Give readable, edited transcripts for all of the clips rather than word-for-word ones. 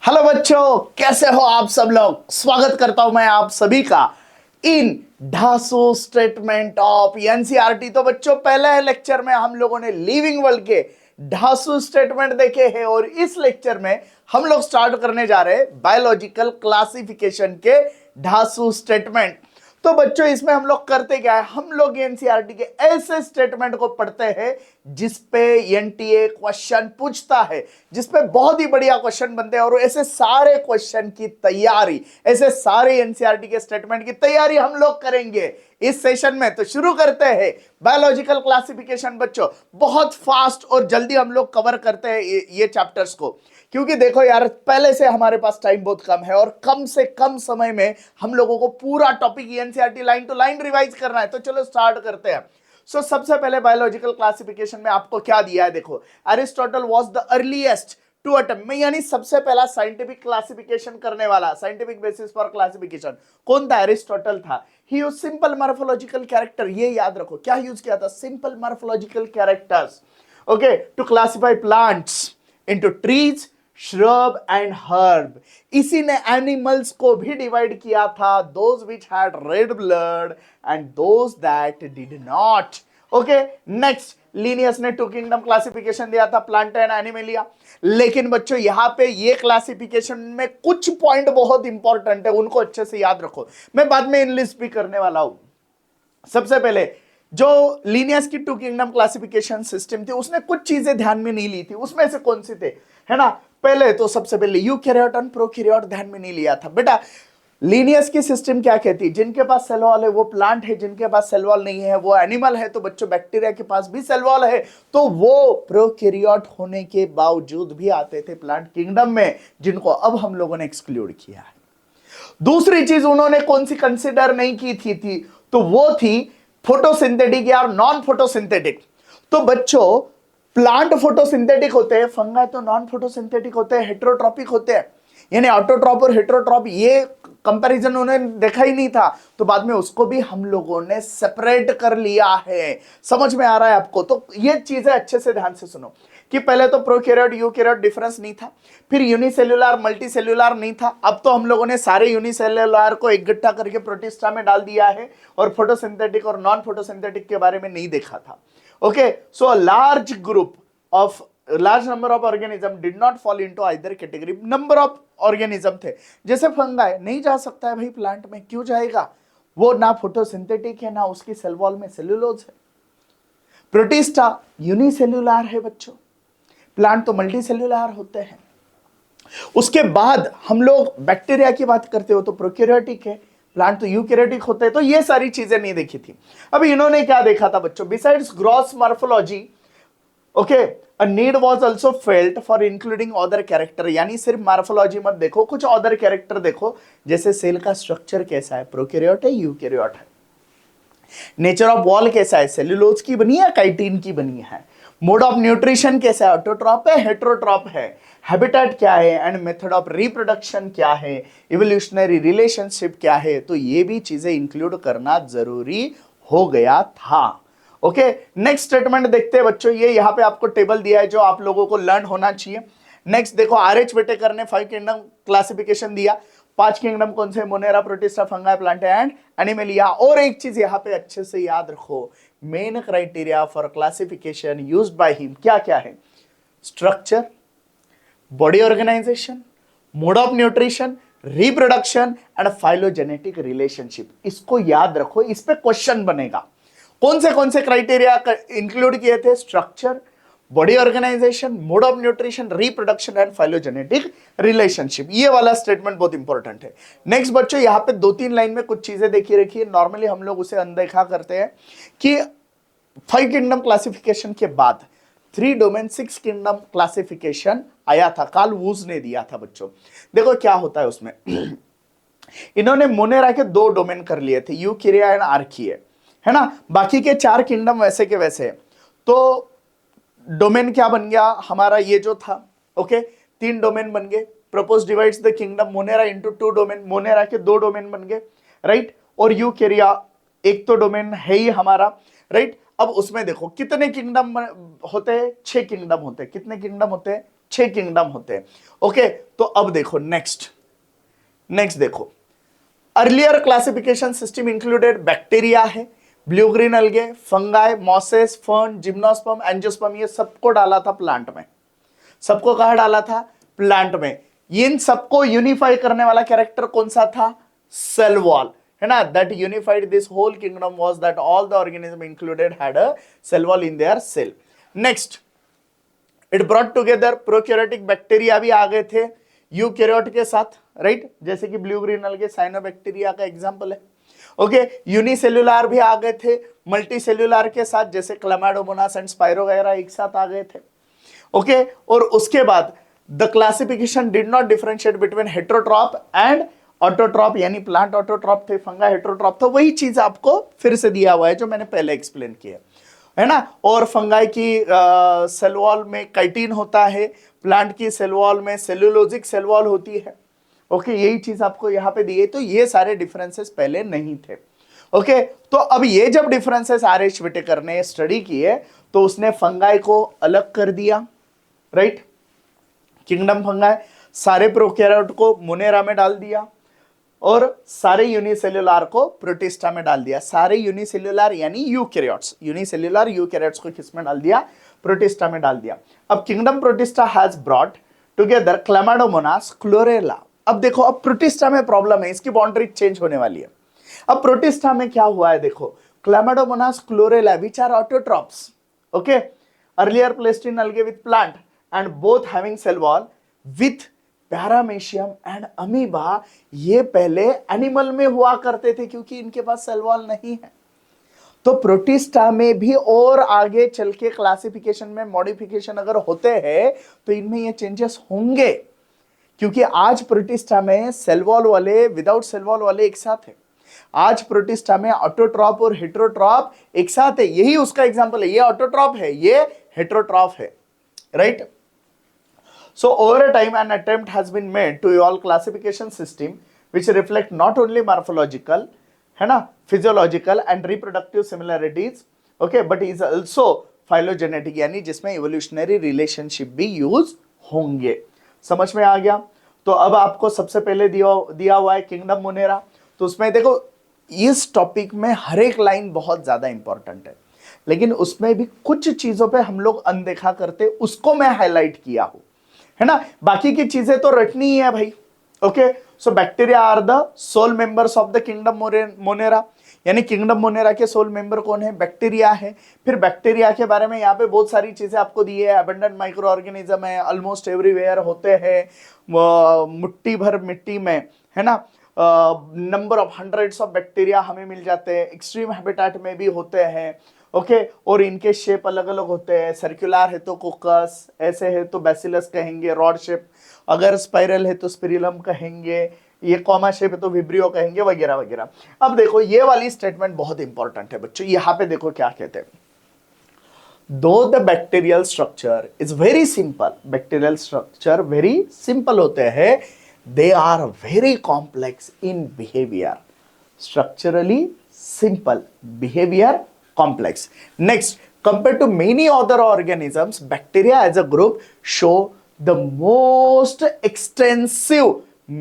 Hello बच्चों, कैसे हो आप सब लोग। स्वागत करता हूं मैं आप सभी का इन ढासू स्टेटमेंट ऑफ एनसीईआरटी। तो बच्चों, पहले लेक्चर में हम लोगों ने लिविंग वर्ल्ड के ढासू स्टेटमेंट देखे हैं और इस लेक्चर में हम लोग स्टार्ट करने जा रहे हैं बायोलॉजिकल क्लासिफिकेशन के ढासू स्टेटमेंट। तो बच्चों, इसमें हम लोग करते क्या है, हम लोग एनसीईआरटी के ऐसे स्टेटमेंट को पढ़ते हैं जिसपे एनटीए क्वेश्चन पूछता है, जिसपे बहुत ही बढ़िया क्वेश्चन बनते हैं। और ऐसे सारे क्वेश्चन की तैयारी, ऐसे सारे एनसीईआरटी के स्टेटमेंट की तैयारी हम लोग करेंगे इस सेशन में। तो शुरू करते हैं बायोलॉजिकल क्लासिफिकेशन। बच्चों, बहुत फास्ट और जल्दी हम लोग कवर करते हैं ये चैप्टर्स को, क्योंकि देखो यार, पहले से हमारे पास टाइम बहुत कम है और कम से कम समय में हम लोगों को पूरा topic NCERT line to line revise करना है। तो चलो स्टार्ट करते हैं। सबसे पहले बायोलॉजिकल क्लासिफिकेशन में आपको क्या दिया है, देखो, Aristotle was the earliest to attempt में, यानी सबसे पहला साइंटिफिक क्लासिफिकेशन करने वाला, साइंटिफिक बेसिस फॉर क्लासिफिकेशन कौन था? अरिस्टोटल था। He use simple morphological character, ये याद रखो, क्या यूज किया था? Simple morphological characters, okay, to classify plants into trees, shrub and herb. इसी ने एनिमल्स को भी डिवाइड किया था, those which had red blood and those that did not. Okay, next, Linnaeus ने टू किंगडम क्लासिफिकेशन दिया था, प्लांट एंड एनिमलिया। लेकिन बच्चों, यहां पे ये क्लासिफिकेशन में कुछ पॉइंट बहुत इंपॉर्टेंट है, उनको अच्छे से याद रखो। मैं बाद में इनलिस्ट भी करने वाला हूं। सबसे पहले, जो लीनियस की टू किंगडम क्लासिफिकेशन सिस्टम थी, उसने कुछ चीजें ध्यान में नहीं ली थी। उसमें से कौन सी थे, है ना? पहले तो सबसे पहले यूकैरियोट और प्रोकैरियोट ध्यान में नहीं लिया था। बेटा, लीनियस की सिस्टम क्या कहती है? जिनके पास सेल वॉल है वो प्लांट है, जिनके पास सेल वॉल नहीं है वो एनिमल है। तो बच्चों, बैक्टीरिया के पास भी सेल वॉल है, तो वो प्रोकैरियोट होने के बावजूद भी आते थे प्लांट किंगडम में, जिनको अब हम लोगों ने एक्सक्लूड किया है। दूसरी चीज उन्होंने कौन सी कंसिडर नहीं की थी, तो वो थी फोटोसिंथेटिक या नॉन फोटोसिंथेटिक। तो बच्चों, प्लांट फोटोसिंथेटिक होते हैं, फंगाई तो नॉन फोटोसिंथेटिक होते हैं, हेटेरोट्रॉपिक होते हैं। यानी ऑटोट्रॉप और हेटेरोट्रॉप, ये कंपैरिजन उन्होंने देखा ही नहीं था, तो बाद में उसको भी हम लोगों ने सेपरेट कर लिया है। समझ में आ रहा है आपको? तो ये चीजें अच्छे से ध्यान से सुनो कि पहले तो प्रोकैरियोट यूकैरियोट डिफरेंस नहीं था, फिर यूनिसेल्युलर मल्टीसेल्युलर नहीं था। अब तो हम लोगों ने सारे यूनिसेल्युलर को इकट्ठा करके प्रोटिस्टा में डाल दिया है और फोटोसिंथेटिक और नॉन फोटोसिंथेटिक के बारे में नहीं देखा था। Okay, so a large group of large number of organism did not fall into either category। Number of organism थे, जैसे फंगाई नहीं जा सकता है भाई प्लांट में, क्यों जाएगा? वो ना फोटोसिंथेटिक है, ना उसकी सेल वॉल में सेल्यूलोज है। प्रोटिस्टा यूनिसेल्युलर है बच्चों, प्लांट तो मल्टी सेल्युलर होते हैं। उसके बाद हम लोग बैक्टीरिया की बात करते हो तो प्रोकैरियोटिक है, प्लांट तो यूकैरियोटिक होते हैं। तो ये सारी चीजें नहीं देखी थी। अब इन्होंने क्या देखा था बच्चों? Besides gross morphology, okay, a need was also felt for including other character. यानी सिर्फ मॉर्फोलॉजी मत देखो, कुछ अदर कैरेक्टर देखो, जैसे सेल का स्ट्रक्चर कैसा है, प्रोकैरियोट है यूकैरियोट है, नेचर ऑफ वॉल कैसा है, सेल्यूलोज की बनी है काइटिन की बनी है, मोड ऑफ न्यूट्रिशन कैसा है, ऑटोट्रॉप है हेटेरोट्रॉप है, हैबिटेट क्या है एंड मेथड ऑफ रिप्रोडक्शन क्या है, इवोल्यूशनरी रिलेशनशिप क्या है। तो ये भी चीजें इंक्लूड करना जरूरी हो गया था। ओके, नेक्स्ट स्टेटमेंट देखते हैं बच्चों। ये यहाँ पे आपको टेबल दिया है जो आप लोगों को लर्न होना चाहिए। नेक्स्ट देखो, आरएच विटेकर ने 5 किंगडम क्लासिफिकेशन दिया। 5 किंगडम कौन से? Monera, Protista, fungi, plant and Animalia. और एक चीज यहाँ पे अच्छे से याद रखो, main criteria for classification used by him क्या क्या है? Structure, body organisation, mode of nutrition, reproduction and phylogenetic relationship. इसको याद रखो, इस पे क्वेश्चन बनेगा। कौन से क्राइटेरिया इंक्लूड किए थे? Structure, body organisation, mode of nutrition, reproduction and phylogenetic relationship. ये वाला स्टेटमेंट बहुत इंपॉर्टेंट है। नेक्स्ट बच्चों, यहां पे 2-3 लाइन में कुछ चीजें देखी रखी है, नॉर्मली हम लोग उसे अनदेखा करते हैं कि 5 किंगडम क्लासिफिकेशन के बाद 3 डोमेन 6 किंगडम क्लासिफिकेशन आया था, कार्ल वूज ने दिया था बच्चों। देखो क्या होता है उसमें इन्होंने मोनेरा के 2 डोमेन कर लिए थे, यूकैरिया एंड आर्किया, है ना? बाकी के 4 किंगडम वैसे के वैसे। तो डोमेन क्या बन गया हमारा? ये जो था, ओके, 3 डोमेन बन गए। Propose divides the kingdom Monera into 2 domain, Monera के 2 डोमेन बन गए, राइट? और यूकैरिया एक तो डोमेन है ही हमारा, राइट? अब उसमें देखो कितने किंगडम होते हैं? 6 किंगडम होते हैं। कितने किंगडम होते हैं? 6 किंगडम होते हैं। ओके, तो अब देखो नेक्स्ट देखो, earlier classification system included bacteria है, ब्लू ग्रीन अलगे, fungi, mosses, fern, gymnosperm, angiosperm, ये सबको डाला था प्लांट में। सबको कहा डाला था? प्लांट में। इन सबको यूनिफाई करने वाला कैरेक्टर कौन सा था? सेल वॉल, है ना। That unified this whole kingdom was that all the organism included had a cell wall in their cell. Next, it brought together prokaryotic bacteria भी आ गए थे यूकैरियोट के साथ, राइट, जैसे कि ब्लू ग्रीन अलगे साइनोबैक्टीरिया का एग्जांपल है। ओके, यूनिसेल्युलर भी आ गए थे मल्टीसेल्युलर के साथ, जैसे क्लैमाइडोमोनास एंड स्पाइरो वगैरह एक साथ आ गए थे। ओके, और उसके बाद the classification did not differentiate between heterotroph and autotroph, यानी प्लांट ऑटोट्रॉप थे, फंगा हेटेरोट्रॉप था। वही चीज आपको फिर से दिया हुआ है जो मैंने पहले एक्सप्लेन किया, है ना। और फंगाई की सेल वॉल में काइटिन होता है, प्लांट की सेल वॉल में सेलुलोजिक सेल वॉल होती है। ओके, यही चीज आपको यहां पे दी है। तो ये सारे डिफरेंसेस पहले नहीं थे। ओके, तो अब ये जब डिफरेंसेस आर.एच. व्हिटेकर ने स्टडी किए तो उसने फंगाई को अलग कर दिया, राइट, किंगडम फंगाई, सारे प्रोकैरियोट को मोनेरा में डाल दिया और सारे यूनिसेल्युलर को प्रोटिस्टा में डाल दिया। सारे यूनिसेल्युलर यानी यूकैरियोट्स, यूनिसेल्युलर यूकैरियोट्स को किस में डाल दिया? प्रोटिस्टा में डाल दिया। अब kingdom protista has brought together Chlamydomonas, chlorella. अब देखो, अब प्रोटिस्टा में प्रॉब्लम है, इसकी बाउंड्री चेंज होने वाली है। अब प्रोटिस्टा में क्या हुआ है देखो, Chlamydomonas, Chlorella which are autotrophs, okay, earlier placed in algae with plant and both having cell wall with Paramecium and amoeba, ये पहले एनिमल में हुआ करते थे क्योंकि इनके पास सेल वॉल नहीं है। तो प्रोटिस्टा में भी और आगे चल के क्लासिफिकेशन में मॉडिफिकेशन अगर होते हैं तो इनमें ये चेंजेस होंगे, क्योंकि आज प्रोटिस्टा में सेल वॉल वाले विदाउट सेल वॉल वाले एक साथ है। आज प्रोटिस्टा में ऑटोट्रॉप और हेटेरोट्रॉप एक साथ है। यही उसका एग्जांपल है, ये ऑटोट्रॉप है, ये हेटेरोट्रॉप है, right. So over a time an attempt has been made to evolve classification system which reflect not only morphological, है ना, physiological and reproductive similarities, okay, but is also phylogenetic, यानी जिसमें evolutionary relationship भी use होंगे। समझ में आ गया? तो अब आपको सबसे पहले दिया हुआ है किंगडम मोनेरा। तो उसमें देखो, इस टॉपिक में हर एक लाइन बहुत ज्यादा इंपॉर्टेंट है, लेकिन उसमें भी कुछ चीजों पे हम लोग अनदेखा करते, उसको मैं हाईलाइट किया हूं, है ना। बाकी की चीजें तो रटनी ही है भाई। Okay, so bacteria are the sole members of the kingdom Monera, यानी किंगडम मोनेरा के सोल मेंबर कौन है? बैक्टीरिया है। फिर बैक्टीरिया के बारे में यहाँ पे बहुत सारी चीजें आपको दी है, अबंडेंट माइक्रो ऑर्गेनिज्म है, ऑलमोस्ट एवरीवेयर होते हैं, मुट्ठी भर मिट्टी में, है ना, number of hundreds of bacteria हमें मिल जाते हैं, एक्सट्रीम हैबिटेट में भी होते हैं। ओके, और इनके शेप अलग अलग होते हैं, सर्कुलर है तो कोकस, ऐसे है तो बैसिलस कहेंगे, रॉड शेप, अगर स्पाइरल है तो स्पिरिलम कहेंगे, ये कॉमा शेप है तो विब्रियो कहेंगे, वगैरह वगैरह। अब देखो, ये वाली स्टेटमेंट बहुत इंपॉर्टेंट है बच्चों। यहाँ पे देखो क्या कहते हैं, though the bacterial structure is very simple, bacterial structure very simple होते हैं, they are very complex in behaviour, structurally simple, behaviour complex. Next, compared to many other organisms, bacteria as a group show the most extensive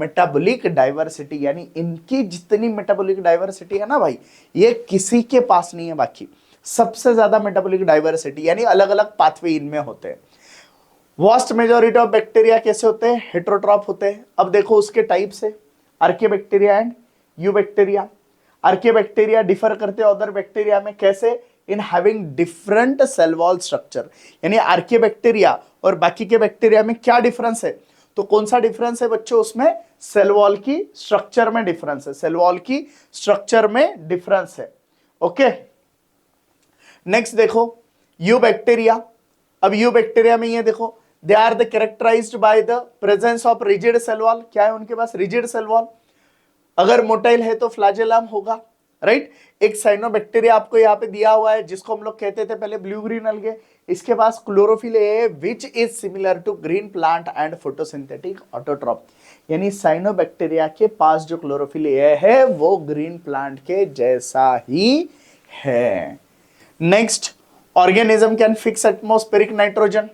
metabolic diversity, यानी इनकी जितनी metabolic diversity है ना भाई, ये किसी के पास नहीं है बाकी। सबसे ज्यादा metabolic diversity, यानी अलग अलग पाथवे इनमें होते हैं। वास्ट मेजॉरिटी ऑफ बैक्टीरिया कैसे होते हैं? हेटेरोट्रॉप होते हैं। अब देखो उसके टाइप से, Archaebacteria and Eubacteria. Archaebacteria differ करते हैं अदर बैक्टीरिया में, कैसे? In having different cell wall structure, यानी आर्कियोबैक्टीरिया और बाकी के बैक्टीरिया में क्या डिफरेंस है? तो कौन सा डिफरेंस है बच्चों? उसमें सेल वॉल की स्ट्रक्चर में डिफरेंस है, सेल वॉल की स्ट्रक्चर में डिफरेंस है। ओके, नेक्स्ट देखो यूबैक्टीरिया। अब यूबैक्टीरिया में ये देखो, they are the characterized by the presence of rigid cell wall. क्या है उनके पास? Rigid cell wall. अगर मोटाइल है तो फ्लैजेलम होगा, राइट। एक साइनोबैक्टीरिया आपको यहाँ पे दिया हुआ है जिसको हम लोग कहते थे पहले ब्लू ग्रीन अलगे। इसके पास chlorophyll a which is similar to green plant and photosynthetic autotroph, यानी साइनोबैक्टीरिया के पास जो क्लोरोफिल ए है वो ग्रीन प्लांट के जैसा ही है। Next, organism can fix atmospheric nitrogen.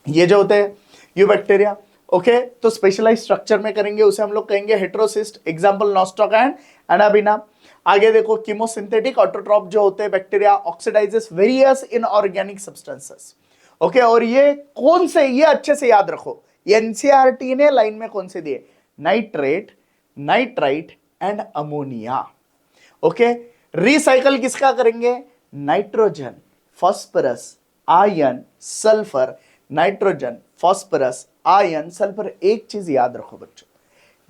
ये जो होते हैं यू बैक्टीरिया। ओके, तो स्पेशलाइज स्ट्रक्चर में करेंगे, उसे हम लोग कहेंगे heterocyst, example Nostoc and Anabaena. आगे देखो कीमोसिंथेटिक ऑटोट्रॉप जो होते हैं bacteria oxidises various inorganic substances. Okay, और ये कौन से, ये अच्छे से याद रखो, एनसीईआरटी ने लाइन में कौन से दिए, nitrate, nitrite and ammonia. Okay, recycle किसका करेंगे, nitrogen, phosphorus, iron, sulphur, nitrogen, phosphorus, iron, sulphur. एक चीज याद रखो बच्चों,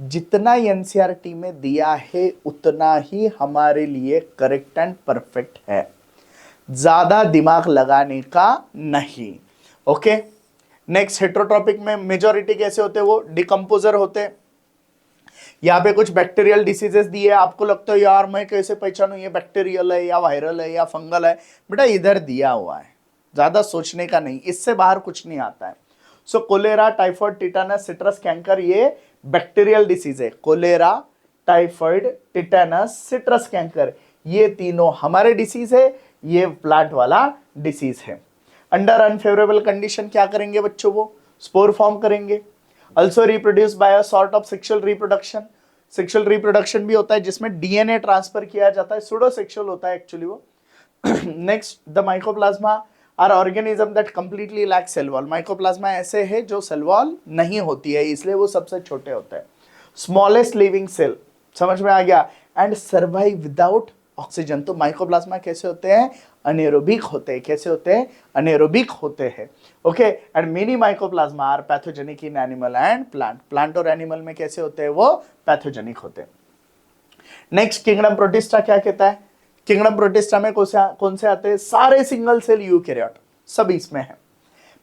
जितना एनसीईआरटी में दिया है उतना ही हमारे लिए करेक्ट एंड परफेक्ट है, ज्यादा दिमाग लगाने का नहीं। ओके, नेक्स्ट हेट्रोट्रॉपिक में मेजॉरिटी कैसे होते हैं, वो डिकम्पोजर होते हैं। यहाँ पे कुछ बैक्टीरियल डिसीजेस दिए हैं, आपको लगता है यार मैं कैसे पहचानूं ये बैक्टीरियल है या वायरल है या फंगल है, बेटा इधर दिया हुआ है, ज्यादा सोचने का नहीं, इससे बाहर कुछ नहीं आता है। So cholera, typhoid, tetanus, citrus canker, ये बैक्टीरियल डिसीज है। Cholera, typhoid, tetanus, citrus canker, ये तीनों हमारे डिसीज है, ये प्लांट वाला डिसीज है। अंडर अनफेवरेबल कंडीशन क्या करेंगे बच्चों, वो स्पोर फॉर्म करेंगे। Also reproduce by a sort of sexual reproduction, sexual reproduction भी होता है जिसमें डीएनए ट्रांसफर किया जाता है, सूडो सेक्सुअल होता है एक्चुअली वो। Next, the Mycoplasma are organism that completely lack cell wall. Mycoplasma ऐसे है जो सेल वॉल नहीं होती है, इसलिए वो सबसे छोटे होते हैं। स्मॉलेस्ट लिविंग सेल, समझ में आ गया, एंड सर्वाइव विदाउट ऑक्सीजन। तो माइकोप्लाज्मा कैसे होते हैं, अनेरोबिक होते हैं। कैसे होते हैं, अनेरोबिक होते हैं। Okay, and many Mycoplasma are pathogenic in animal and plant. Plant और एनिमल में कैसे होते हैं, वो पैथोजेनिक होते हैं। नेक्स्ट, किंगडम प्रोटिस्टा क्या कहता है, किंगडम प्रोटिस्टा में कौन से आते हैं, सारे सिंगल सेल यूकैरियोट सब इसमें है।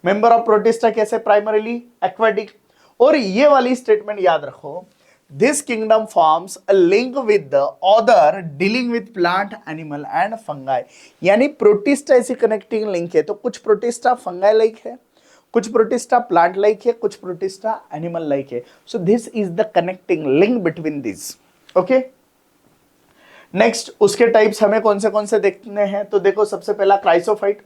मेंबर ऑफ प्रोटिस्टा कैसे, प्राइमरीली एक्वाटिक। और ये वाली स्टेटमेंट याद रखो, this kingdom forms a link with the other dealing with plant, animal and fungi। यानी प्रोटिस्टा ऐसी कनेक्टिंग लिंक है, तो कुछ प्रोटिस्टा फंगाई लाइक है, कुछ प्रोटिस्टा प्लांट लाइक है, कुछ प्रोटिस्टा एनिमल लाइक है। So this is the connecting link between this. Okay, next, उसके टाइप्स हमें कौन से देखने हैं, तो देखो सबसे पहला क्राइसोफाइट।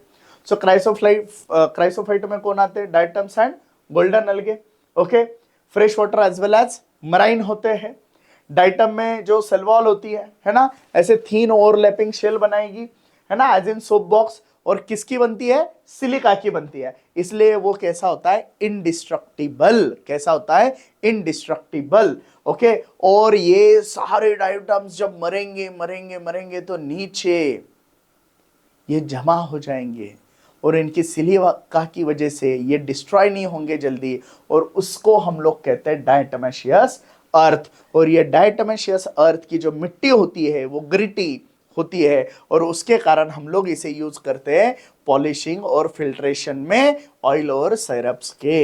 सो क्राइसोफाइट में कौन आते हैं, diatoms and golden algae. Okay, fresh water as well as marine होते हैं। डाइटम में जो सेल वॉल होती है ना, ऐसे थीन ओवरलैपिंग शेल बनाएगी, है ना, एज इन सोप बॉक्स। और किसकी बनती है, सिलिका की बनती है, इसलिए वो कैसा होता है, इनडिस्ट्रक्टिबल। कैसा होता है, इनडिस्ट्रक्टिबल। ओके, और ये सारे डाइटम्स जब मरेंगे तो नीचे ये जमा हो जाएंगे और इनकी सिलिका की वजह से ये डिस्ट्रॉय नहीं होंगे जल्दी, और उसको हम लोग कहते हैं डायटमेशियस अर्थ। और ये डायटमेशियस अर्थ की जो मिट्टी होती है वो ग्रिटी होती है, और उसके कारण हम लोग इसे यूज करते हैं पॉलिशिंग और फिल्ट्रेशन में ऑयल और सिरप्स के।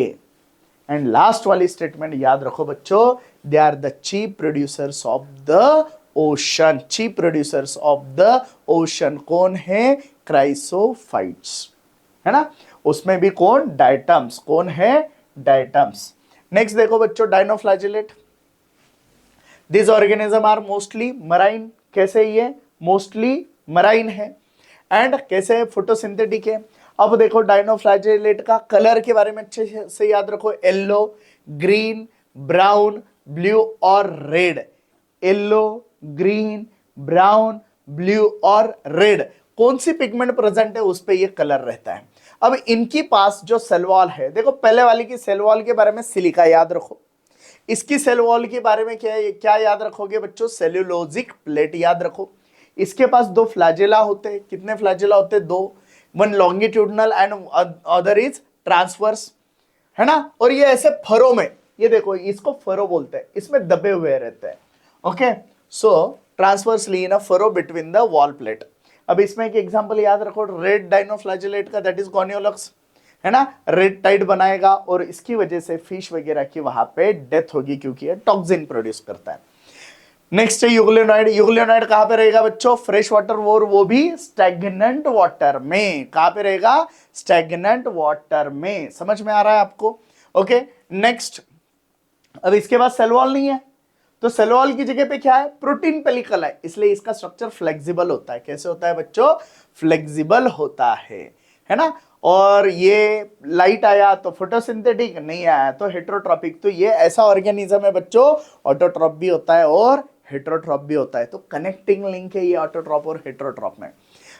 एंड लास्ट वाली स्टेटमेंट याद रखो बच्चों, they are the chief producers of the ocean. Chief producers of the ocean कौन है, क्राइसोफाइट्स, है ना, उसमें भी कौन, डायटम्स। कौन है, डायटम्स। नेक्स्ट देखो बच्चों, dinoflagellate. This organism are mostly marine. कैसे, ये मोस्टली मराइन है, एंड कैसे, फोटोसिंथेटिक है। अब देखो डायनोफ्लैजिलेट का कलर के बारे में अच्छे से याद रखो, येलो, ग्रीन, ब्राउन, ब्लू और red. Yellow, green, brown, blue और रेड, कौन सी पिगमेंट प्रेजेंट है उस पे ये कलर रहता है। अब इनकी पास जो सेल वॉल है, देखो पहले वाली की सेल वॉल के बारे में सिलिका याद रखो, इसकी सेल वॉल के बारे में क्या याद रखोगे बच्चों, सेल्यूलोजिक प्लेट याद रखो। इसके पास दो फ्लैजेला होते हैं, कितने फ्लैजेला होते हैं, दो, one longitudinal and other is transverse, है ना। और ये ऐसे फरो में, ये देखो इसको फरो बोलते हैं, इसमें दबे हुए रहते हैं। Okay, so transversely in a furrow between the wall plate. अब इसमें एक एग्जांपल याद रखो रेड डायनोफ्लैजिलेट का, दैट इज गोनियोलक्स, है ना, रेड टाइड बनाएगा और इसकी वजह से फिश वगैरह की वहां पे डेथ होगी क्योंकि ये टॉक्सिन प्रोड्यूस करता है। नेक्स्ट है यूग्लियोनाइड। यूग्लियोनाइड कहां पे रहेगा बच्चों, फ्रेश वाटर, वो भी स्टैग्नेंट वाटर में। कहां पे रहेगा, स्टैग्नेंट वाटर में। समझ में आ रहा है आपको। ओके, नेक्स्ट, अब इसके बाद सेल वॉल नहीं है, तो सेल वॉल की जगह पे क्या है, प्रोटीन पेलिकल है, इसलिए इसका स्ट्रक्चर फ्लेक्सिबल होता है। कैसे होता है बच्चों, फ्लेक्सिबल होता है ना। और ये लाइट आया तो फोटोसिंथेटिक, नहीं आया तो हेटेरोट्रॉपिक। तो ये ऐसा ऑर्गेनिज्म है बच्चों, ऑटोट्रॉप भी होता है और हेटेरोट्रॉप भी होता है। तो कनेक्टिंग लिंक है ये ऑटोट्रॉप और हेटेरोट्रॉप में,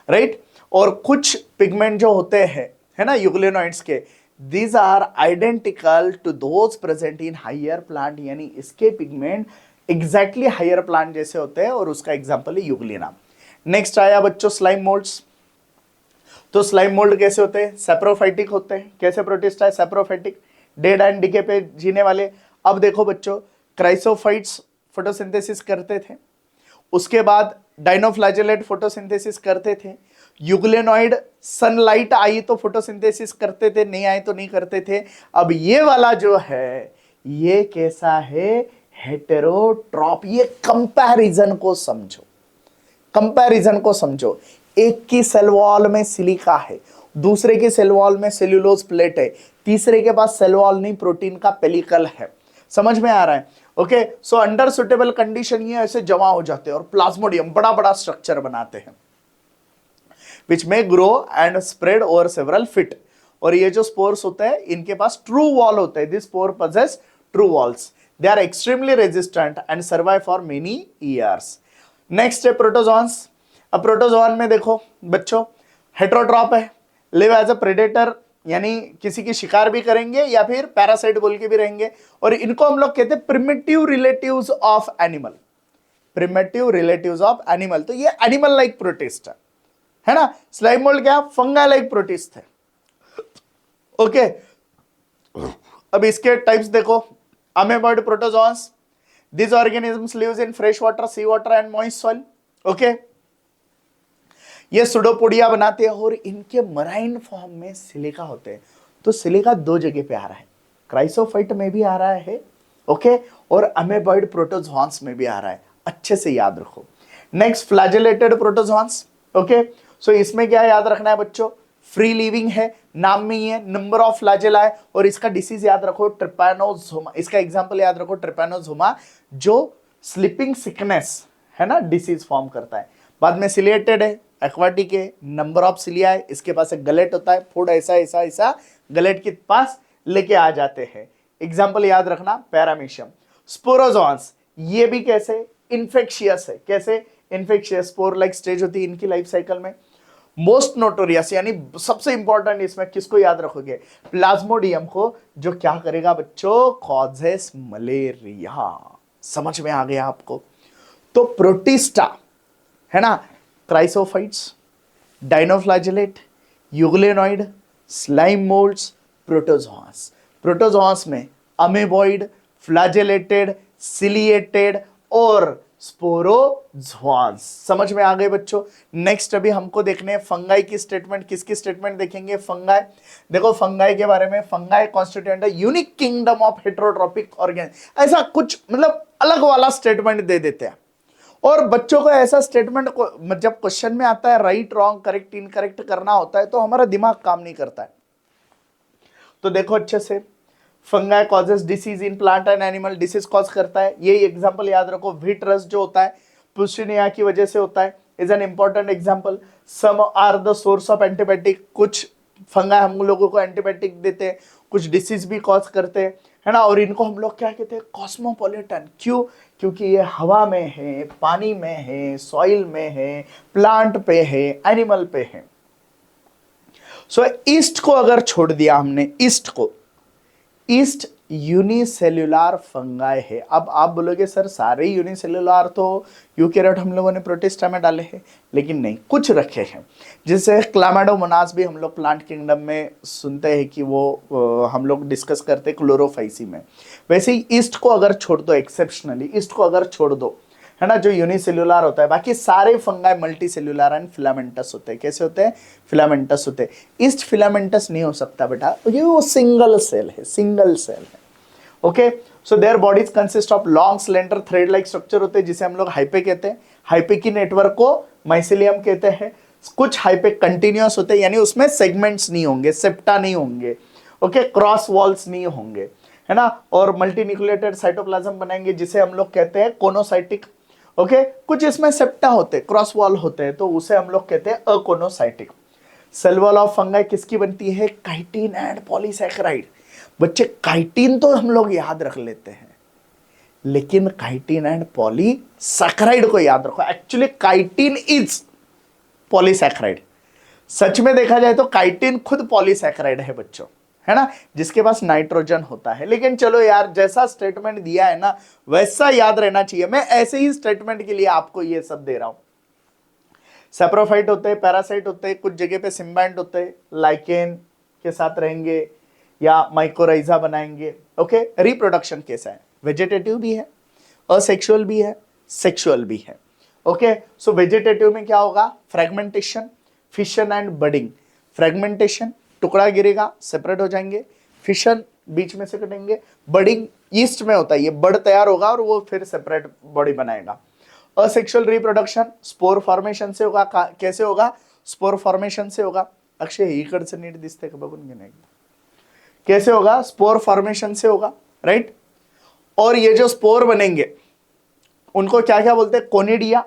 राइट। और कुछ पिगमेंट जो होते हैं, है ना, यूग्लिनोइड्स के, these are identical to those present in higher plant, यानी इसके पिगमेंट एग्जैक्टली हायर प्लांट जैसे होते हैं, और उसका एग्जांपल है यूग्लिना। नेक्स्ट आया बच्चों स्लाइम मोल्ड्स। तो स्लाइम मोल्ड कैसे होते हैं? सेप्रोफाइटिक होते हैं। कैसे प्रोटिस्टा है? सेप्रोफाइटिक, डेड एंड डिके पे जीने वाले। अब देखो बच्चों, क्राइसोफाइट्स फोटोसिंथेसिस करते थे, उसके बाद डाइनोफ्लैजेलेट फोटोसिंथेसिस करते थे, यूग्लेनॉइड सनलाइट आई तो फोटोसिंथेसिस करते थे, नहीं आई तो नहीं करते थे। अब ये वाला जो है ये कैसा है? हेटेरोट्रॉप। ये कंपैरिजन को समझो, कंपैरिजन को समझो। एक की सेल वॉल में सिलिका है, दूसरे के सेल वॉल में सेल्यूलोज प्लेट है, तीसरे के पास सेल वॉल नहीं प्रोटीन का पेलिकल है। समझ में आ रहा है? Okay, so under suitable condition ये ऐसे जमा हो जाते हैं और प्लाज्मोडियम बड़ा बड़ा स्ट्रक्चर बनाते हैं, विच में grow and spread over several feet. और ये जो स्पोर्स होते हैं इनके पास ट्रू वॉल होते हैं, this spore possess true walls, they are extremely resistant and survive for many years. Next है प्रोटोजोन्स। अब प्रोटोजोन में देखो बच्चों, हेटेरोट्रॉप है, लिव एज अ प्रेडेटर, यानी किसी की शिकार भी करेंगे या फिर पैरासाइट बोल के भी रहेंगे। और इनको हम लोग कहते हैं primitive relatives of animal, primitive relatives of animal. तो ये एनिमल लाइक प्रोटिस्ट है ना। स्लाइम मोल्ड क्या? फंगाई लाइक प्रोटिस्ट है। ओके, अब इसके टाइप्स देखो, अमेबॉइड protozoans, these organisms lives in fresh water, sea water and moist soil. Okay, ये सुडोपोडिया बनाते हैं और इनके मराइन फॉर्म में सिलिका होते हैं। तो सिलिका दो जगह पे आ रहा है, क्राइसोफाइट में भी आ रहा है, ओके, और अमेबॉइड प्रोटोजोन्स में भी आ रहा है। अच्छे से याद रखो। Next flagellated protozoans. ओके, सो इसमें क्या याद रखना है बच्चों? फ्री लिविंग है, नाम में ही है, नंबर ऑफ फ्लैजेला है, और इसका डिसीज याद रखो ट्रिपैनोसोमा। इसका एग्जांपल याद रखो ट्रिपैनोसोमा, जो स्लीपिंग सिकनेस है ना डिसीज फॉर्म करता है। बाद में सिलिएटेड है, एक्वाटिक है, नंबर ऑफ सिलिया है, इसके पास एक गलेट होता है, फूड ऐसा ऐसा ऐसा गलेट के पास लेके आ जाते हैं। एग्जाम्पल याद रखना पैरामीशियम। स्पोरोजोन्स, ये भी कैसे? इन्फेक्शियस है। कैसे? इन्फेक्शियस, स्पोर लाइक स्टेज होती है इनकी लाइफ साइकिल में। मोस्ट नोटोरियस, यानी सबसे इंपॉर्टेंट इसमें किसको याद रखोगे? प्लाज्मोडियम को, जो क्या करेगा बच्चों? Causes malaria. समझ में आ गया आपको? तो प्रोटिस्टा है ना, क्राइसोफाइट्स, डाइनोफ्लैजेलेट, यूग्लेनॉइड, स्लाइम मोल्ड्स, प्रोटोजोआस। प्रोटोजोआस में अमेबॉइड, फ्लैजेलेटेड, सिलिएटेड और स्पोरोजोआस। समझ में आ गए बच्चों? नेक्स्ट अभी हमको देखने हैं फंगाई की स्टेटमेंट। किसकी स्टेटमेंट देखेंगे? फंगाई। देखो फंगाई के बारे में, फंगाई कॉन्स्टिट्यूएंट है unique kingdom of heterotrophic organism. ऐसा कुछ मतलब अलग वाला स्टेटमेंट दे देते हैं। और बच्चों को ऐसा स्टेटमेंट को जब क्वेश्चन में आता है, राइट रॉन्ग करेक्ट इनकरेक्ट करना होता है, तो हमारा दिमाग काम नहीं करता है। तो देखो अच्छे से, fungi causes disease in plant and animal, disease cause करता है। ये एग्जांपल याद रखो, व्हीट रस्ट जो होता है पुस्टिनिया की वजह से होता है, is an important example. Some are the source of antibiotic, कुछ फंगाई हम लोगों को एंटीबायोटिक देते हैं, कुछ डिसीज भी कॉज करते हैं, है ना। और इनको हम लोग क्या कहते हैं? कॉस्मोपॉलिटन। क्यों? क्योंकि ये हवा में है, पानी में है, सॉइल में है, प्लांट पे है, एनिमल पे है। सो ईस्ट को अगर छोड़ दिया हमने, ईस्ट को, ईस्ट यूनिसेल्युलर फंगाई है। अब आप बोलोगे सर सारे यूनिसेल्युलर तो यूकेरियोट हम लोगों ने प्रोटिस्टा में डाले हैं, लेकिन नहीं, कुछ रखे हैं। जैसे क्लामाडोमोनास भी हम लोग प्लांट किंगडम में सुनते हैं कि वो हम लोग डिस्कस करते हैं क्लोरोफाइसी में। वैसे ही ईस्ट को अगर छोड़ दो, एक्सेप्शनली ईस्ट को अगर छोड़ दो, है ना, जो यूनिसेल्युलर होता है, बाकी सारे fungi multi cellular and filamentous होते हैं। कैसे होते हैं? फिलामेंटस होते हैं। ईस्ट फिलामेंटस नहीं हो सकता बेटा, ये वो सिंगल सेल है, सिंगल सेल है। Okay, so their bodies consist of long slender thread like structure होते हैं, जिसे हम लोग हाइपे कहते हैं। हाइपे की नेटवर्क को माइसेलियम कहते हैं। कुछ हाइपे कंटिन्यूअस होते हैं, यानी उसमें सेगमेंट्स नहीं होंगे, सेप्टा नहीं होंगे, ओके, क्रॉस वॉल्स नहीं होंगे, है ना। और मल्टीन्यूक्लिएटेड साइटोप्लाज्म बनाएंगे, जिसे हम लोग कहते हैं कोनोसाइटिक। ओके, कुछ इसमें सेप्टा होते हैं, क्रॉस वॉल होते हैं, तो उसे हम लोग कहते हैं अकोनोसाइटिक। सेल वॉल ऑफ फंगाई किसकी बनती है? Chitin and polysaccharide. बच्चे काइटिन तो हम लोग याद रख लेते हैं, लेकिन काइटिन एंड पॉलीसैकेराइड को याद रखो। Actually chitin is polysaccharide. सच में देखा जाए तो काइटिन खुद पॉलीसैकेराइड है बच्चों, है ना, जिसके पास नाइट्रोजन होता है। लेकिन चलो यार, जैसा स्टेटमेंट दिया है ना वैसा याद रहना चाहिए। मैं ऐसे ही स्टेटमेंट के लिए आपको ये सब दे रहा हूं। सेप्रोफाइट होते हैं, पैरासाइट होते हैं, कुछ जगह पे सिम्बाइंट होते हैं, लाइकेन के साथ रहेंगे या माइकोराइजा बनाएंगे। ओके, रिप्रोडक्शन कैसा है? वेजिटेटिव भी है, असेक्सुअल भी है, सेक्सुअल भी है। ओके, सो वेजिटेटिव में क्या होगा? Fragmentation, fission and budding. Fragmentation, टुकड़ा गिरेगा, सेपरेट हो जाएंगे। फिशन, बीच में से कटेंगे। बडिंग ईस्ट में होता है, ये बड तैयार होगा और वो फिर सेपरेट बॉडी बनाएगा। असेक्सुअल रिप्रोडक्शन स्पोर फॉर्मेशन से होगा। कैसे होगा? स्पोर फॉर्मेशन से होगा। अक्षय इकडचं नीट दिसते का बघून घेणं एकदा। कैसे होगा? स्पोर फॉर्मेशन से होगा, राइट। और ये जो स्पोर बनेंगे उनको क्या क्या बोलते हैं? कोनिडिया।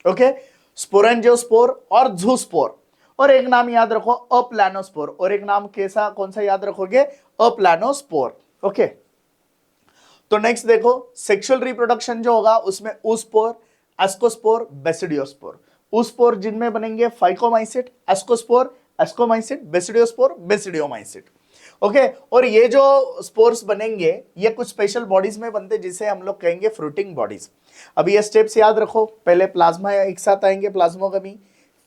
ओके, स्पोरेंजियोस्पोर और ज़ूस्पोर। और एक नाम याद रखो, अप्लानोस्पोर। और एक नाम कैसा, कौन सा याद रखोगे? अप्लानोस्पोर। ओके, तो नेक्स्ट देखो, सेक्सुअल रिप्रोडक्शन जो होगा उसमें ऊस्पोर, एस्कोस्पोर, बेसिडियोस्पोर। ऊस्पोर जिनमें बनेंगे फाइकोमाइसिट, एस्कोस्पोर, एस्कोमाइसिट, बेसिडियोस्पोर, बेसिडियोमाइसिट। ओके, और ये जो स्पोर्स बनेंगे ये कुछ स्पेशल बॉडीज में बनते हैं जिसे हम लोग कहेंगे फ्रूटिंग बॉडीज। अब ये स्टेप्स याद रखो, पहले प्लाज्मा एक साथ आएंगे, प्लाज्मोगमी,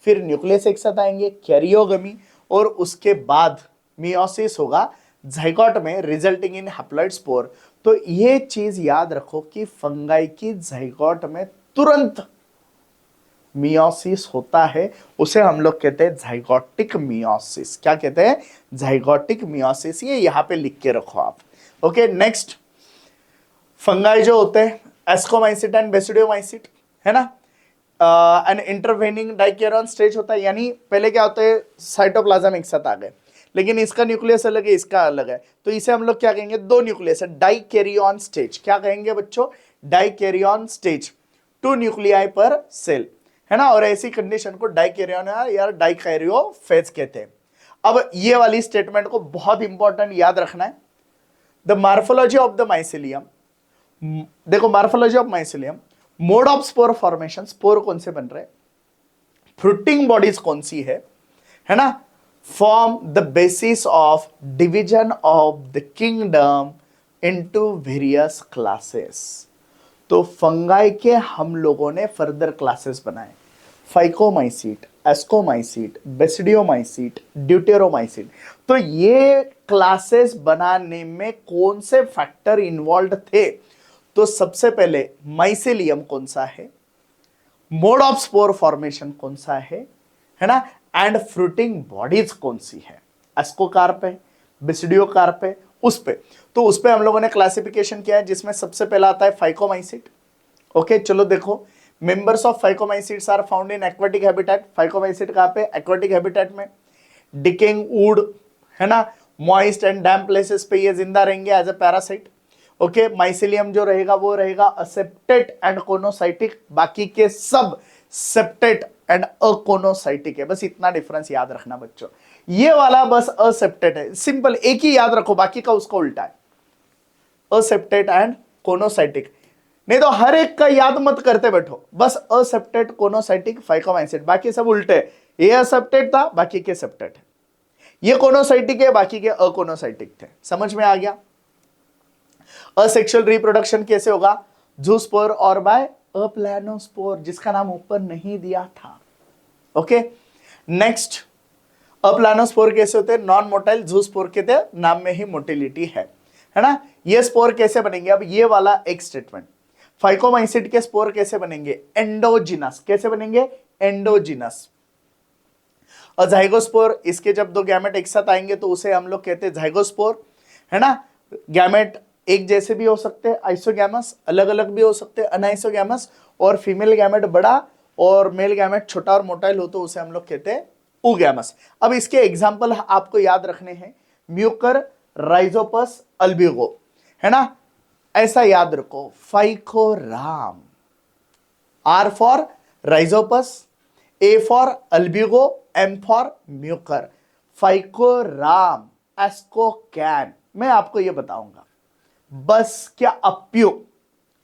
फिर न्यूक्लियस एक साथ आएंगे, कैरियोगमी, और उसके बाद मियोसिस होगा जाइगोट में, रिजल्टिंग इन हैप्लॉइड स्पोर। तो ये चीज याद रखो कि फंगाई की जाइगोट में तुरंत मियोसिस होता है, उसे हम लोग कहते हैं जाइगोटिक मियोसिस। क्या कहते हैं? Zygotic meiosis. ये यहां पे लिख के रखो आप। ओके, नेक्स्ट, फंगाई जो होते हैं एस्कोमाइसिट एंड बेसिडियोमाइसिट, है ना, एंड इंटरवेनिंग डाइकेरियन स्टेज होता है। यानी पहले क्या होता है? साइटोप्लाज्म एक साथ आ गए, लेकिन इसका न्यूक्लियस अलग है, इसका अलग है, तो इसे हम लोग क्या कहेंगे? दो न्यूक्लियस है, डाइकेरियन स्टेज। क्या कहेंगे बच्चों? डाइकेरियन स्टेज, टू न्यूक्लियाई पर सेल, है ना। और ऐसी कंडीशन को डाइकेरियन या डाइकैरियो फेज कहते हैं। अब ये वाली स्टेटमेंट को बहुत इंपॉर्टेंट याद रखना है। The morphology of the mycelium, देखो morphology of mycelium, mode of spore formation, spore कौन से बन रहे हैं, फ्रूटिंग बॉडीज कौन सी है ना, form the basis of division of the kingdom into various classes. तो फंगाई के हम लोगों ने फर्दर क्लासेस बनाए, फाइकोमाइसिट, एस्कोमाइसिट, बेसिडियोमाइसिट, ड्यूटेरोमाइसिट। तो ये क्लासेस बनाने में कौन से फैक्टर इन्वॉल्व थे? तो सबसे पहले माइसेलियम कौन सा है, मोड ऑफ स्पोर फॉर्मेशन कौन सा है ना, एंड फ्रूटिंग बॉडीज कौन सी है, एस्कोकार्प है, बेसिडियोकार्प है, उस पे। तो उस पे हम लोगों ने क्लासिफिकेशन किया है, जिसमें सबसे पहला आता है फाइकोमाइसिट। ओके, चलो देखो, members of phycomycetes are found in aquatic habitat. Phycomycete कहां पे? एक्वाटिक हैबिटेट में। डिकेइंग वुड, है ना, मॉइस्ट एंड डैम्प प्लेसेस पे ये जिंदा रहेंगे as a parasite. Okay, mycelium जो रहेगा वो रहेगा असेप्टेट एंड कोनोसाइटिक, बाकी के सब सेप्टेट एंड अकोनोसाइटिक है। बस इतना डिफरेंस याद रखना बच्चों, ये वाला बस असेप्टेट है, सिंपल एक ही याद रखो, बाकी का उसका उल्टा है, असेप्टेट एंड कोनोसाइटिक। नहीं तो हर एक का याद मत करते बैठो, बस असेप्टेट, कोनोसाइटिक, फाइकोमाइसिट, बाकी सब उल्टे। ये असेप्टेट था, बाकी के सेप्टेट है, ये कोनोसाइटिक है, बाकी के अकोनोसाइटिक थे। समझ में आ गया? असेक्सुअल रिप्रोडक्शन कैसे होगा? ज़ूस्पोर और बाय अप्लानोस्पोर, जिसका नाम ऊपर नहीं दिया था। ओके, नेक्स्ट, अप्लानोस्पोर कैसे होते हैं? नॉन मोटाइल, ज़ूस्पोर के थे, नाम में ही मोटिलिटी है ना। ये स्पोर कैसे बनेंगे? अब ये वाला एक स्टेटमेंट, फाइकोमाइसिट के स्पोर कैसे बनेंगे? एंडोजिनस। कैसे बनेंगे? एंडोजिनस। और जाइगोस्पोर, इसके जब दो गैमेट एक साथ आएंगे तो उसे हम लोग कहते हैं जाइगोस्पोर, है ना। गैमेट एक जैसे भी हो सकते हैं, आइसोगैमस, अलग अलग भी हो सकते हैं, अनआइसोगैमस। और फीमेल गैमेट बड़ा और मेल गैमेट छोटा और मोटाइल हो तो उसे हम लोग कहते हैं उगैमस। अब इसके एग्जाम्पल आपको याद रखने हैं, म्यूकर, राइजोपस, अल्ब्यूगो, है ना। ऐसा याद रखो, फाइकोराम, R for Rhizopus, A for Albugo, M for Mucor, फाइकोराम, एस्कोकैन। मैं आपको ये बताऊंगा बस क्या अप्यू,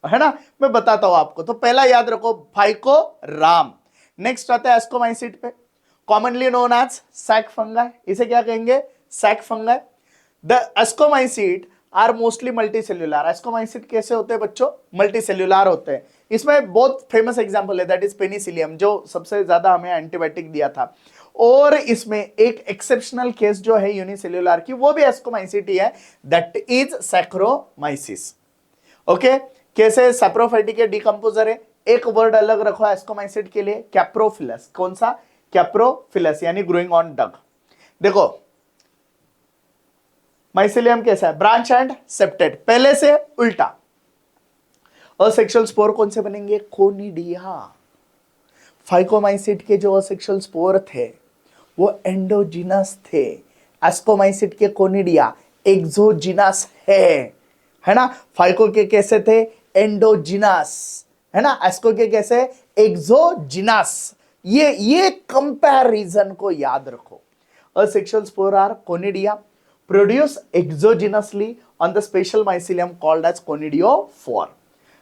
है ना, मैं बताता हूं आपको। तो पहला याद रखो फाइकोराम। नेक्स्ट आता है एस्कोमाइसिट पे, commonly known as sac fungi. इसे क्या कहेंगे? Sac fungi. The ascomycete are mostly multicellular. Ascomycete कैसे होते हैं बच्चों? मल्टीसेल्यूलर होते हैं। इसमें बहुत फेमस एग्जांपल है, दैट इज पेनिसिलियम, जो सबसे ज्यादा हमें एंटीबायोटिक दिया था। और इसमें एक एक्सेप्शनल केस जो है यूनिसेल्यूलर की, वो भी एस्कोमाइसिट ही है, दैट इज सैक्रोमाइसिस। ओके, कैसे? सैप्रोफाइटी के डिकंपोजर है। एक वर्ड अलग रखो एस्कोमाइसिट के लिए, कैप्रोफिलस। कौन सा? कैप्रोफिलस, यानी ग्रोइंग ऑन डग। देखो माइसिलियम कैसा है? ब्रांच एंड सेप्टेड, पहले से उल्टा। असेक्सुअल स्पोर कौन से बनेंगे? कोनिडिया। फाइकोमाइसिट के जो असेक्सुअल स्पोर थे वो एंडोजिनस थे। एस्कोमाइसिट के कोनिडिया एक्सोजिनस है ना। फाइको के कैसे थे? एंडोजिनस, है ना। एस्को के कैसे? एक्सोजिनस। ये कंपैरिजन को याद रखो। Asexual spore are conidia produce exogenously on the special mycelium called as conidiophore,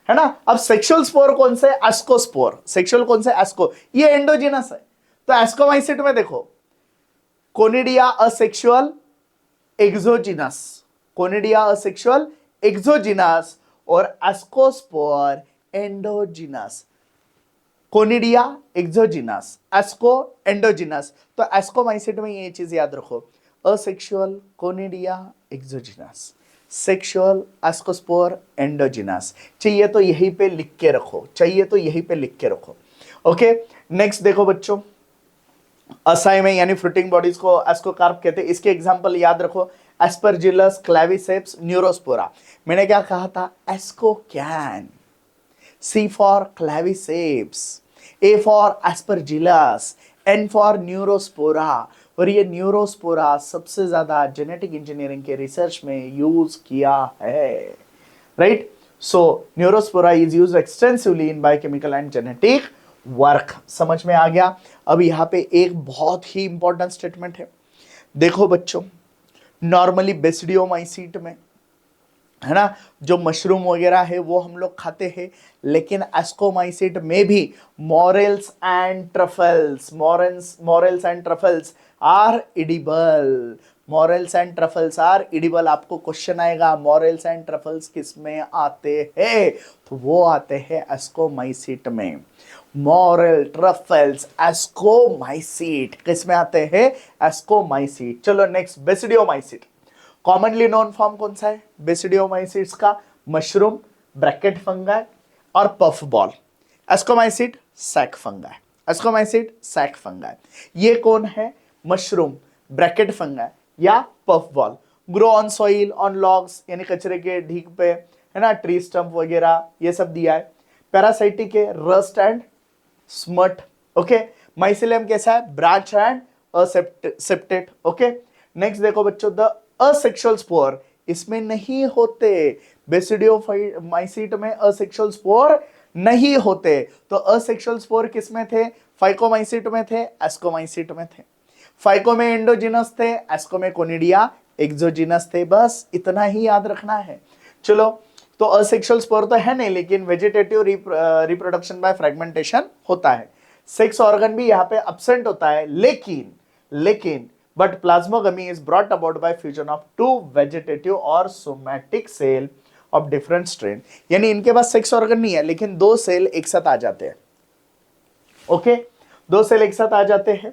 है ना। अब सेक्सुअल स्पोर कौन से? एस्कोस्पोर। सेक्सुअल कौन से? एस्को। ये एंडोजिनस है। तो एस्कोमाइसिट में देखो conidia asexual exogenous, conidia asexual exogenous, और ascospore endogenous. Conidia exogenous, asco endogenous. तो एस्कोमाइसिट में ये चीज याद रखो, asexual conidia exogenous, sexual ascospore endogenous. चाहिए तो यहीं पे लिख के रखो, चाहिए तो यहीं पे लिख के रखो। ओके, नेक्स्ट देखो बच्चों, असाई में यानी फ्रूटिंग बॉडीज को एस्कोकार्प कहते हैं। इसके एग्जांपल याद रखो, एस्परजिलस, क्लेविसेप्स, न्यूरोस्पोरा। मैंने क्या कहा था? एस्कोकैन। C for claviceps, A for aspergillus, N for Neurospora. और ये न्यूरोस्पोरा सबसे ज्यादा जेनेटिक इंजीनियरिंग के रिसर्च में यूज किया है, right. So Neurospora is use extensively in biochemical and genetic work. समझ में आ गया? अब यहाँ पे एक बहुत ही इंपॉर्टेंट स्टेटमेंट है, देखो बच्चों। नॉर्मली बेसिडियोमाइसीट में, है ना, जो मशरूम वगैरह है वो हम लोग खाते हैं, लेकिन एस्कोमाइसिट में भी morels and truffles, morels and truffles are edible. Morels and truffles are edible. आपको क्वेश्चन आएगा मॉरेल्स एंड ट्रफल्स किस में आते हैं? तो वो आते हैं एस्कोमाइसिट में। मॉरेल, ट्रफल्स, एस्कोमाइसिट किस में आते हैं? एस्कोमाइसिट। चलो next, basidiomycete. Commonly known form कौन सा है बेसिडियोमाइसिट्स का? मशरूम, ब्रैकेट फंगाई और puff ball. Ascomycete sac fungi, ascomycete sac fungi. ये कौन है? मशरूम, ब्रैकेट फंगाई या puff ball. Grow on soil, on logs यानी कचरे के ढीक पे, है ना, ट्री स्टंप वगैरह ये सब दिया है। पैरासाइटिक है, rust and smut. Okay, mycelium कैसा है? Branch and accepted. Okay, next देखो बच्चों, द असेक्सुअल स्पोर इसमें नहीं होते। बेसिडियोमाइसिट में असेक्सुअल स्पोर नहीं होते। तो असेक्सुअल स्पोर किस में थे? फाइकोमाइसिट में थे, एस्कोमाइसिट में थे। फाइको में एंडोजिनस थे, एस्को में कोनिडिया एक्सोजिनस थे। बस इतना ही याद रखना है। चलो, तो असेक्सुअल स्पोर तो है नहीं, लेकिन वेजिटेटिव रिप्रोडक्शन बाय फ्रेगमेंटेशन होता है। सेक्स ऑर्गन भी यहाँ पे अब्सेंट होता है, लेकिन but plasmogamy is brought about by fusion of two vegetative or somatic cell of different strain। यानी इनके पास सेक्स ऑर्गन नहीं है, लेकिन दो सेल एक साथ आ जाते हैं। ओके, दो सेल एक साथ आ जाते हैं,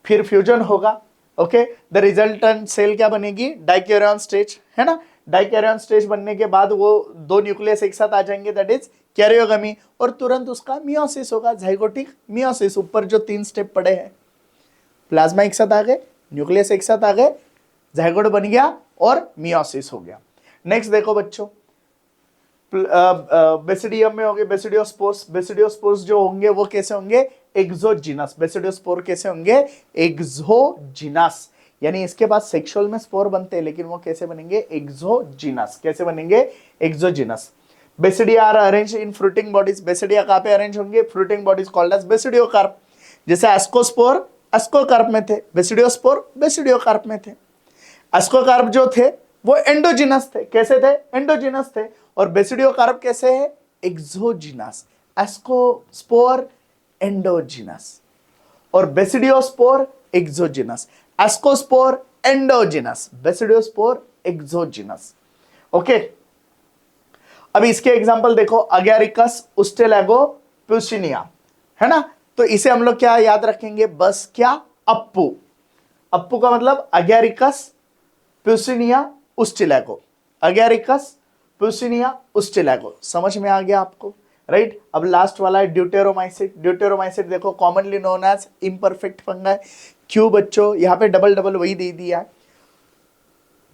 फिर फ्यूजन होगा। ओके, द रिजल्टेंट सेल क्या बनेगी? डाइकैरियन स्टेज, है ना। डाइकैरियन स्टेज बनने के बाद वो दो न्यूक्लियस एक साथ आ जाएंगे, दैट इज कैरियोगमी, और तुरंत उसका मियोसिस होगा, जाइगोटिक मियोसिस। ऊपर जो 3 स्टेप पड़े हैं, प्लाज्मा एक साथ आ गए, न्यूक्लियस एक साथ आ गए, जाइगोट बन गया और मियोसिस हो गया। नेक्स्ट देखो बच्चों, बेसिडियम में होंगे बेसिडियोस्पोर्स। बेसिडियोस्पोर्स जो होंगे वो कैसे होंगे? एक्सोजिनस। बेसिडियोस्पोर कैसे होंगे? एक्सोजिनस। यानी इसके बाद सेक्सुअल में स्पोर बनते हैं, लेकिन वो कैसे बनेंगे? एक्सोजिनस। कैसे बनेंगे? Exogenous. Basidia are arrange in fruiting bodies. Basidia कहां पे अरेंज होंगे? Fruiting bodies called as basidiocarp. जैसे एस्कोस्पोर एस्कोकार्प में थे, बेसिडियोस्पोर बेसिडियोकार्प में थे। एस्कोकार्प जो थे वो एंडोजिनस थे। कैसे थे? एंडोजिनस थे। और बेसिडियोकार्प कैसे है? एक्सोजिनस। एस्कोस्पोर एंडोजिनस और basidiospore exogenous. Ascospore endogenous, basidiospore exogenous. Okay, अब इसके एग्जांपल देखो, अगैरिकस, उस्टेलैगो, प्यूसिनिया, है ना। तो इसे हम लोग क्या याद रखेंगे? बस क्या? अप्पू। अप्पू का मतलब agaricus, puccinia, ustilago. Agaricus, puccinia, ustilago. समझ में आ गया आपको? राइट। अब लास्ट वाला है ड्यूटेरोमाइसिट। ड्यूटेरोमाइसिट देखो commonly known as imperfect fungi. क्यों बच्चों? यहां पे डबल डबल वही दे दिया है।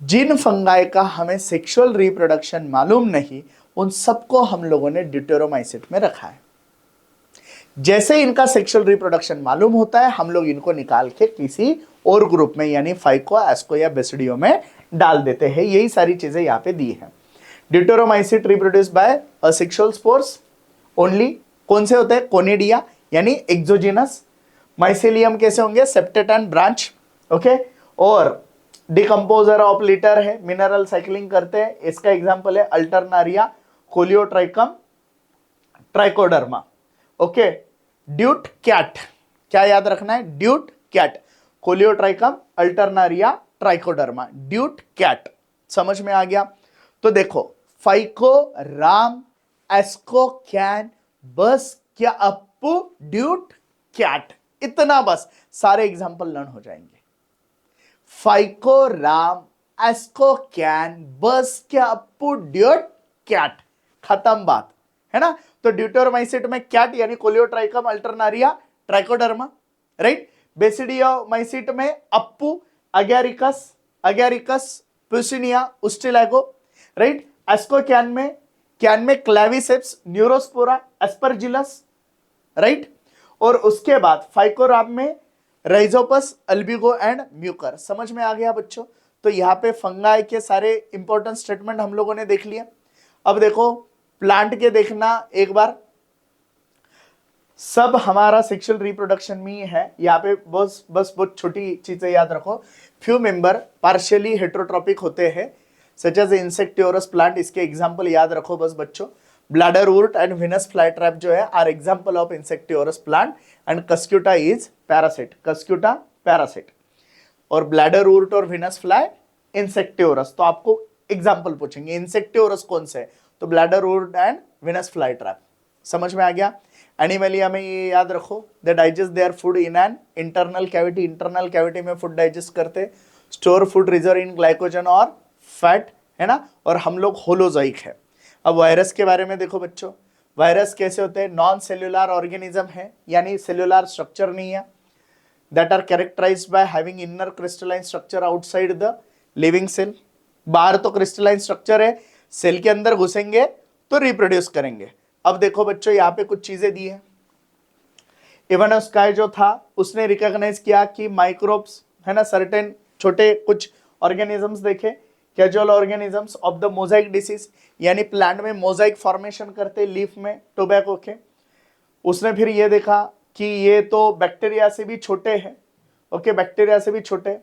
जिन फंगाई का हमें सेक्सुअल रिप्रोडक्शन मालूम नहीं, उन सबको हम लोगों ने ड्यूटेरोमाइसिट में रखा है। जैसे इनका सेक्सुअल रिप्रोडक्शन मालूम होता है, हम लोग इनको निकाल के किसी और ग्रुप में यानी फाइको, एस्को या बेसिडियो में डाल देते हैं। यही सारी चीजें यहाँ पे दी हैं। Deuteromycete reproduce by asexual spores only. कौन से होते हैं? कोनिडिया यानी एक्सोजिनस। माइसेलियम कैसे होंगे? Septate and branch. ओके, और डिकम्पोजर ऑफ लिटर है, मिनरल साइक्लिंग करते हैं। इसका एग्जांपल है अल्टरनारिया, कोलियोट्राइकम, ट्राइकोडर्मा। ओके, ड्यूट कैट, क्या याद रखना है? ड्यूट कैट, कोलियोट्राइकम, अल्टरनारिया, ट्राइकोडर्मा, ड्यूट कैट। समझ में आ गया? तो देखो, फाइको, राम, एस्को, कैन, बस क्या अप्पू, ड्यूट कैट, इतना बस सारे एग्जांपल लर्न हो जाएंगे। फाइको, राम, एस्को, कैन, बस क्या अप्पू, ड्यूट कैट, खत्म बात, है ना। तो ड्यूटेरोमाइसिट में कैट यानी कोलियोट्राइकम, अल्टरनारिया, ट्राइकोडर्मा, राइट। बेसिडियोमाइसिट में अप्पू, अगैरिकस, प्यूसिनिया, उस्टेलैगो, राइट। एस्को कैन में क्लेविसेप्स, न्यूरोस्पोरा, एस्परजिलस, राइट। और उसके बाद फाइकोराम में राइजोपस, अल्बिगो एंड म्यूकर। समझ में आ गया बच्चों? तो यहाँ पे फंगाई के सारे इंपॉर्टेंट स्टेटमेंट हम लोगों ने देख लिया। अब देखो प्लांट के देखना एक बार। सब हमारा सेक्सुअल रिप्रोडक्शन में ही है। यहाँ पे बस बहुत छोटी चीजें याद रखो। फ्यू मेंबर पार्शियली हेट्रोट्रॉपिक होते हैं, सच एज इंसेक्टियोरस प्लांट। इसके एग्जांपल याद रखो बस बच्चों। Bladderwort and Venus fly trap जो है are example of insectivorous plant and cuscuta is parasite. Cuscuta parasite और ब्लैडर वुर्ट और विनस फ्लाई इंसेक्टियोरस। तो आपको एग्जांपल पूछेंगे इंसेक्टियोरस कौन से है, तो bladderwort and Venus fly trap. समझ में आ गया? एनिमलिया में ये याद रखो, they digest their food in an internal cavity. Internal cavity में फूड डाइजेस्ट करते, store food reserve in glycogen और फैट, है ना। और हम लोग होलोजोइक है। अब वायरस के बारे में देखो बच्चों। वायरस कैसे होते हैं? नॉन सेल्यूलर ऑर्गेनिज्म है, यानी सेल्यूलर स्ट्रक्चर नहीं है। That are characterised by having inner crystalline structure outside the living cell. बाहर तो क्रिस्टलाइन स्ट्रक्चर है, सेल के अंदर घुसेंगे तो रिप्रोड्यूस करेंगे। अब देखो बच्चों, यहाँ पे कुछ चीजें दी है। इवानोस्काई जो था उसने रिकॉग्नाइज किया कि माइक्रोब्स, है ना, सर्टेन छोटे कुछ ऑर्गेनिजम्स देखे, casual organisms of the Mosaic disease, यानी प्लांट में मोजाइक फॉर्मेशन करते लीफ में टोबैको के। उसने फिर ये देखा कि ये तो बैक्टीरिया से भी छोटे हैं। ओके, बैक्टीरिया से भी छोटे।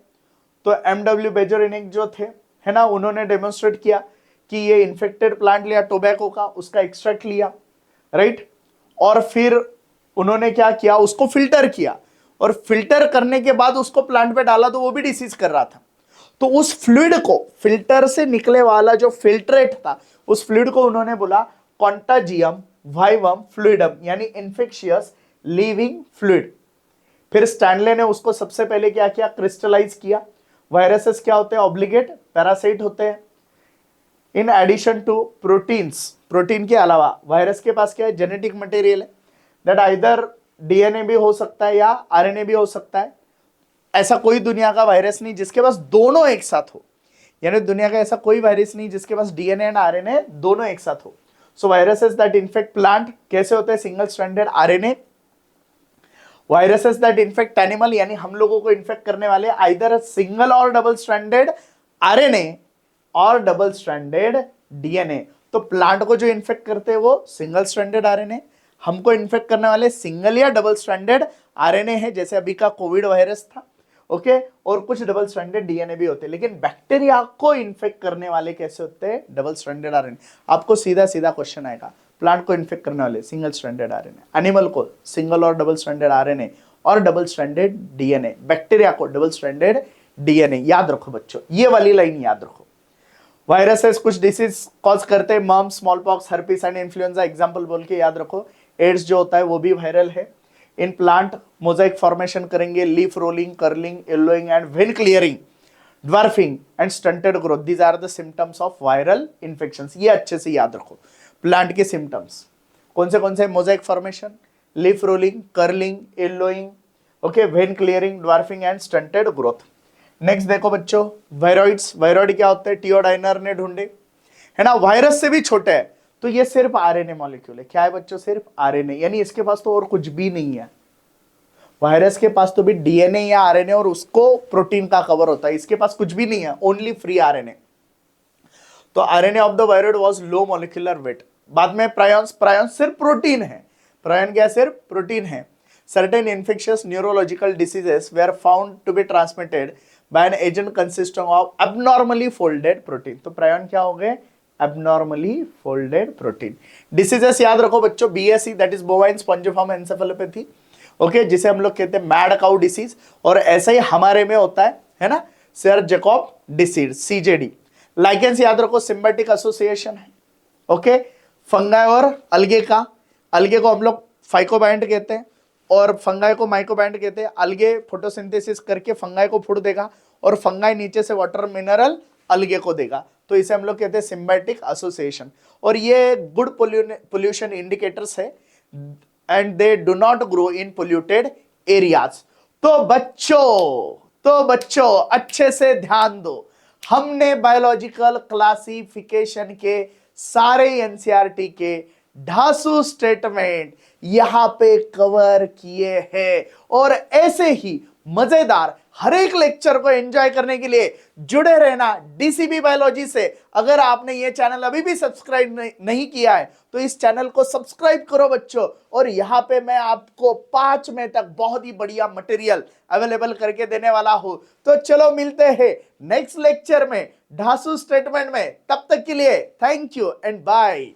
तो एमडब्ल्यू बेजोरिनिक जो थे, है ना, उन्होंने डेमोन्स्ट्रेट किया कि ये इन्फेक्टेड प्लांट लिया टोबैको का, उसका एक्सट्रैक्ट लिया, राइट। और फिर उन्होंने क्या किया, उसको फिल्टर किया, और फिल्टर करने के बाद उसको प्लांट पे डाला तो वो भी डिसीज कर रहा था। तो उस फ्लूइड को, फिल्टर से निकले वाला जो फिल्ट्रेट था, उस फ्लूइड को उन्होंने बोला कॉन्टाजियम वाइवम फ्लूइडम, यानी इन्फेक्शियस लिविंग फ्लूइड। फिर स्टैनले ने उसको सबसे पहले क्या किया, क्रिस्टलाइज किया। वायरसेस क्या होते हैं? ऑब्लिगेट पैरासाइट होते हैं। In addition to proteins, protein के अलावा वायरस के पास क्या है? जेनेटिक मटेरियल है। दैट आइदर डीएनए भी हो सकता है या आरएनए भी हो सकता है। ऐसा कोई दुनिया का वायरस नहीं जिसके पास दोनों एक साथ हो, यानी दुनिया का ऐसा कोई वायरस नहीं जिसके पास डीएनए एंड आरएनए दोनों एक साथ हो। सो वायरसेस दैट इन्फेक्ट प्लांट कैसे होते हैं? Single stranded RNA. Viruses that infect animal, यानी हम लोगों को इन्फेक्ट करने वाले, आइदर सिंगल और डबल स्ट्रैंडेड आरएनए और डबल स्ट्रैंडेड डीएनए। तो प्लांट को जो इन्फेक्ट करते हैं वो सिंगल स्ट्रैंडेड आरएनए, हमको इन्फेक्ट करने वाले सिंगल या डबल स्ट्रैंडेड आरएनए है, जैसे अभी का कोविड वायरस था, ओके, और कुछ डबल स्ट्रैंडेड डीएनए भी होते हैं। लेकिन बैक्टीरिया को इन्फेक्ट करने वाले कैसे होते हैं? Double stranded RNA. आपको सीधा सीधा क्वेश्चन आएगा, प्लांट को इन्फेक्ट करने वाले सिंगल स्ट्रैंडेड आरएनए, एनिमल को सिंगल और डबल स्ट्रैंडेड आरएनए और डबल स्ट्रैंडेड डीएनए, बैक्टीरिया को डबल स्ट्रैंडेड डीएनए। याद रखो बच्चों, ये वाली लाइन याद रखो। वायरसेस कुछ डिसीज कॉज करते हैं, mumps, smallpox, herpes and influenza example बोल के याद रखो। एड्स जो होता है वो भी वायरल है। इन प्लांट मोजाइक फॉर्मेशन करेंगे, leaf rolling, curling, yellowing and vein clearing, dwarfing and stunted growth, these are the symptoms of viral infections. ये अच्छे से याद रखो। प्लांट के सिम्टम्स कौन से? Mosaic formation, leaf rolling, curling, yellowing, okay, when clearing, dwarfing and stunted growth. Next देखो बच्चों, वायरॉइड्स। वायरॉइड क्या होते हैं? टियोडाइनर ने ढूंढे, है ना, वायरस से भी छोटे है। तो ये सिर्फ आरएनए मॉलिक्यूल है। क्या है बच्चों? सिर्फ आरएनए, यानी इसके पास तो और कुछ भी नहीं है। वायरस के पास तो भी डीएनए या आरएनए और उसको प्रोटीन का कवर होता है, इसके पास कुछ भी नहीं है, ओनली फ्री आरएनए। तो RNA of the viroid was low molecular weight. बाद में प्रायॉन्स, प्रायॉन्स सिर्फ प्रोटीन है। प्रायॉन क्या? सिर्फ प्रोटीन है। Certain infectious neurological diseases were found to be transmitted by an agent consisting of abnormally folded protein. तो prion क्या हो गए? Abnormally folded protein. डिसीजेस याद रखो बच्चों, BSE that is bovine spongiform encephalopathy, okay, जिसे हम लोग कहते हैं मैड काउ डिसीज, और ऐसा ही हमारे में होता है ना, सर जैकब डिसीज, सीजेडी। लाइकेंस याद रखो, सिम्बायोटिक एसोसिएशन है, ओके, फंगाई और अलगे का। अलगे को हम लोग फाइकोबाइंट कहते हैं और फंगाई को माइकोबाइंट कहते हैं। अलगे फोटोसिंथेसिस करके फंगाई को फूड देगा और फंगाई नीचे से वाटर मिनरल अलगे को देगा, तो इसे हम लोग कहते हैं सिम्बायोटिक एसोसिएशन। और ये गुड पोल्यूशन इंडिकेटर्स है and they do not grow in polluted areas. तो बच्चों अच्छे से ध्यान दो, हमने बायोलॉजिकल क्लासिफिकेशन के सारे एनसीईआरटी के ढासू स्टेटमेंट यहां पे कवर किए हैं। और ऐसे ही मजेदार हर एक लेक्चर को एंजॉय करने के लिए जुड़े रहना डीसीबी बायोलॉजी से। अगर आपने ये चैनल अभी भी सब्सक्राइब नहीं किया है तो इस चैनल को सब्सक्राइब करो बच्चों। और यहां पे मैं आपको 5 मई तक बहुत ही बढ़िया मटेरियल अवेलेबल करके देने वाला हूं। तो चलो मिलते हैं नेक्स्ट लेक्चर में ढासू स्टेटमेंट में। तब तक के लिए थैंक यू एंड बाय।